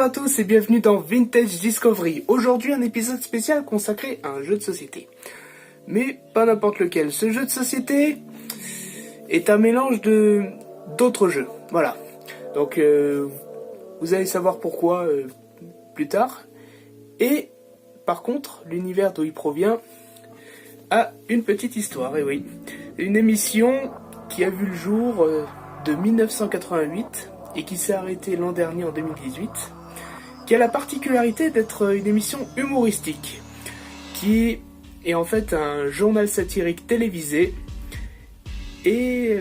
à tous et bienvenue dans Vintage Discovery. Aujourd'hui un épisode spécial consacré à un jeu de société. Mais pas n'importe lequel. Ce jeu de société est un mélange d'autres jeux. Voilà. Donc vous allez savoir pourquoi plus tard. Et par contre, l'univers d'où il provient a une petite histoire. Et oui, une émission qui a vu le jour de 1988 et qui s'est arrêtée l'an dernier en 2018, qui a la particularité d'être une émission humoristique, qui est en fait un journal satirique télévisé et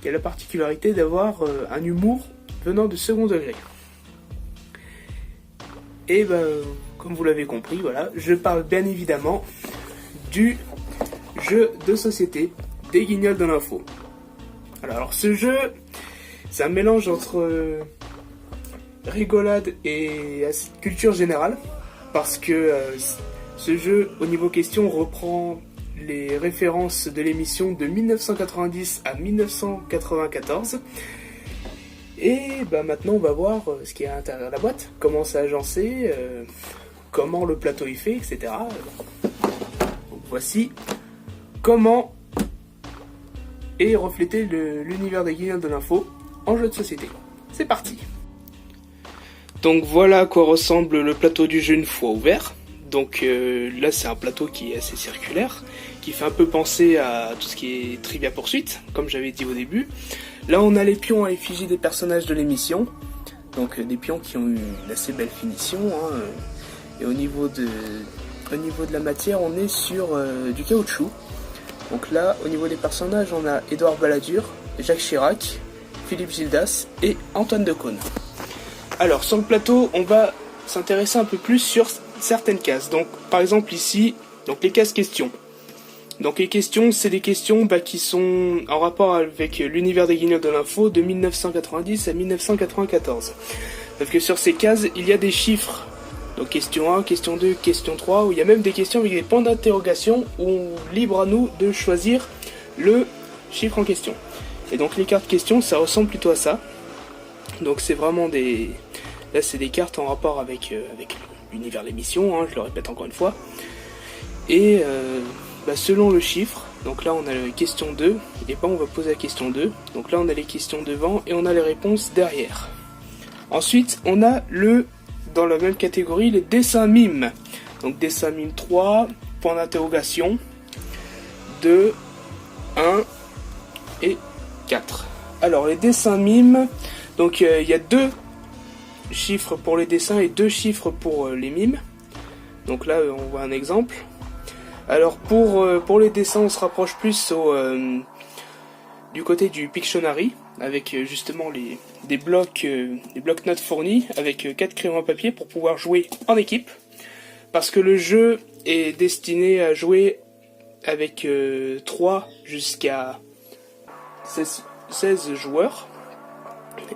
qui a la particularité d'avoir un humour venant de second degré. Et ben, comme vous l'avez compris, voilà, je parle bien évidemment du jeu de société des Guignols de l'info. Alors ce jeu, c'est un mélange entre rigolade et culture générale, parce que ce jeu, au niveau question, reprend les références de l'émission de 1990 à 1994. Et bah, maintenant, on va voir ce qu'il y a à l'intérieur de la boîte, comment c'est agencé, comment le plateau est fait, etc. Donc, voici comment est reflété l'univers des Guignols de l'info en jeu de société. C'est parti. Donc voilà à quoi ressemble le plateau du jeu une fois ouvert. Donc là c'est un plateau qui est assez circulaire, qui fait un peu penser à tout ce qui est Trivia Poursuite, comme j'avais dit au début. Là on a les pions à l'effigie des personnages de l'émission, donc des pions qui ont eu une assez belle finition, hein. Et au niveau de la matière on est sur du caoutchouc. Donc là au niveau des personnages on a Édouard Balladur, Jacques Chirac, Philippe Gildas et Antoine Decaune. Alors sur le plateau on va s'intéresser un peu plus sur certaines cases. Donc par exemple ici, donc les cases questions. Donc les questions, c'est des questions qui sont en rapport avec l'univers des Guignols de l'info de 1990 à 1994. Sauf que sur ces cases, il y a des chiffres. Donc question 1, question 2, question 3, où il y a même des questions avec des points d'interrogation, où libre à nous de choisir le chiffre en question. Et donc les cartes questions, ça ressemble plutôt à ça. Donc c'est vraiment des... Là c'est des cartes en rapport avec l'univers de l'émission, hein, je le répète encore une fois. Et selon le chiffre, donc là on a la question 2, et on va poser la question 2. Donc là on a les questions devant et on a les réponses derrière. Ensuite on a dans la même catégorie, les dessins mimes. Donc dessin mime 3, point d'interrogation, 2, 1 et 4. Alors les dessins mimes, donc il y a 2 chiffres pour les dessins et 2 chiffres pour les mimes. Donc là on voit un exemple. Alors pour les dessins on se rapproche plus du côté du Pictionary, avec justement des blocs-notes fournis avec 4 crayons à papier pour pouvoir jouer en équipe, parce que le jeu est destiné à jouer avec 3 jusqu'à 16 joueurs.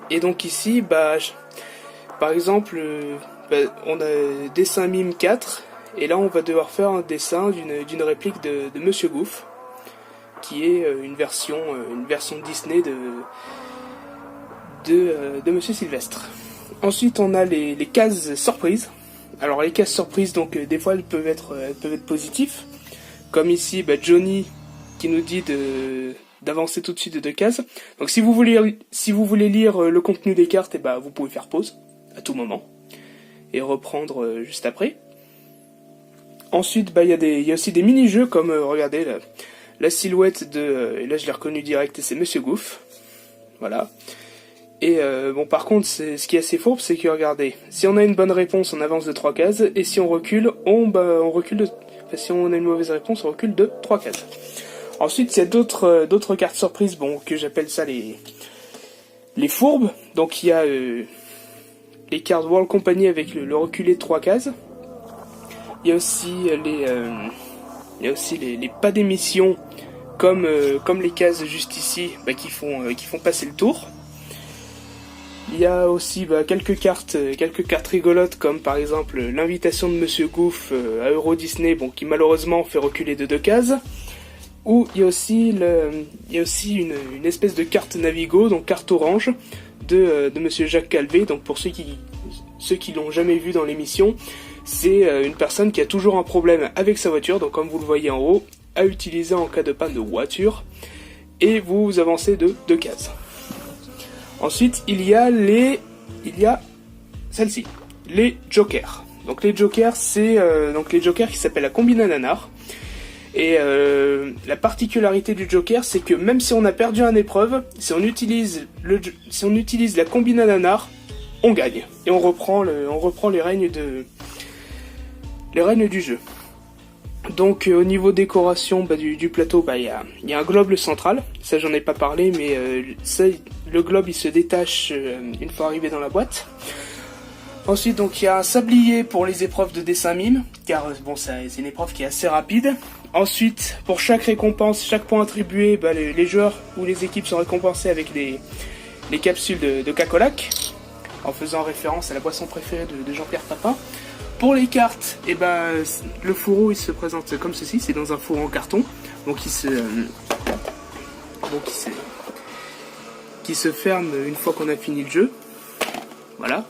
Et donc ici, par exemple, on a dessin mime 4, et là on va devoir faire un dessin d'une réplique de Monsieur Gouff, qui est une version Disney de Monsieur Sylvestre. Ensuite on a les cases surprises. Alors les cases surprises, donc des fois elles peuvent être positives, comme ici Johnny qui nous dit d'avancer tout de suite de 2 cases. Donc si vous voulez lire le contenu des cartes, vous pouvez faire pause à tout moment et reprendre juste après. Ensuite il y a aussi des mini-jeux comme regardez la silhouette et là je l'ai reconnu direct, et c'est Monsieur Gouff. Voilà. Et par contre ce qui est assez fourbe, c'est que regardez, si on a une bonne réponse on avance de 3 cases, et si on recule, on recule si on a une mauvaise réponse on recule de 3 cases. Ensuite il y a d'autres cartes surprises, que j'appelle ça les fourbes. Donc il y a les cartes World Company avec le reculé de 3 cases. Il y a aussi les pas d'émission comme les cases juste ici qui font passer le tour. Il y a aussi quelques cartes rigolotes, comme par exemple l'invitation de Monsieur Gouff à Euro Disney, qui malheureusement fait reculer de 2 cases. Ou il y a aussi une espèce de carte Navigo, donc carte orange de Monsieur Jacques Calvé. Donc pour ceux qui ceux qui l'ont jamais vu dans l'émission, c'est une personne qui a toujours un problème avec sa voiture, donc comme vous le voyez en haut, à utiliser en cas de panne de voiture, et vous avancez de 2 cases. Ensuite, il y a celle-ci, les jokers. Donc les jokers, c'est les jokers qui s'appellent la combina nanar. Et la particularité du joker, c'est que même si on a perdu une épreuve, si on utilise la combina nanar, on gagne. Et on reprend les règnes du jeu. Donc au niveau décoration du plateau, il y a un globe central. Ça j'en ai pas parlé, mais le globe il se détache une fois arrivé dans la boîte. Ensuite, donc il y a un sablier pour les épreuves de dessin mime, car c'est une épreuve qui est assez rapide. Ensuite, pour chaque récompense, chaque point attribué, les joueurs ou les équipes sont récompensés avec les capsules de Cacolac, en faisant référence à la boisson préférée de Jean-Pierre Papin. Pour les cartes, le fourreau il se présente comme ceci, c'est dans un fourreau en carton, donc qui se ferme une fois qu'on a fini le jeu. Voilà.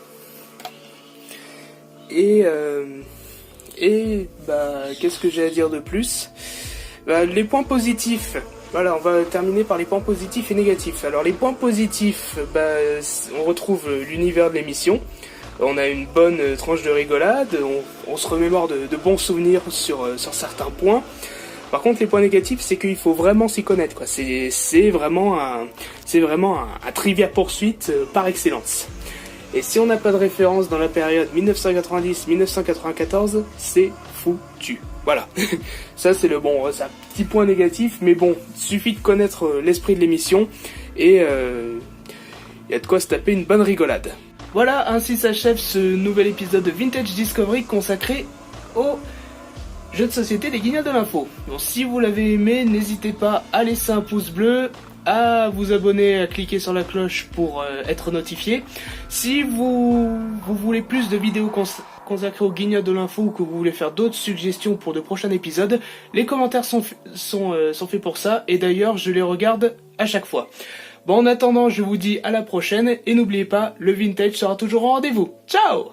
Et qu'est-ce que j'ai à dire de plus? Les points positifs. Voilà, on va terminer par les points positifs et négatifs. Alors les points positifs, on retrouve l'univers de l'émission. On a une bonne tranche de rigolade, on se remémore de bons souvenirs sur certains points. Par contre, les points négatifs, c'est qu'il faut vraiment s'y connaître, quoi. C'est vraiment un trivia poursuite par excellence. Et si on n'a pas de référence dans la période 1990-1994, c'est foutu. Voilà. Ça, c'est un petit point négatif, mais bon, il suffit de connaître l'esprit de l'émission et y a de quoi se taper une bonne rigolade. Voilà, ainsi s'achève ce nouvel épisode de Vintage Discovery consacré au jeu de société des Guignols de l'Info. Donc si vous l'avez aimé, n'hésitez pas à laisser un pouce bleu, à vous abonner, à cliquer sur la cloche pour être notifié. Si vous voulez plus de vidéos consacrées aux Guignols de l'Info ou que vous voulez faire d'autres suggestions pour de prochains épisodes, les commentaires sont faits pour ça, et d'ailleurs je les regarde à chaque fois. Bon, en attendant, je vous dis à la prochaine, et n'oubliez pas, le vintage sera toujours au rendez-vous. Ciao!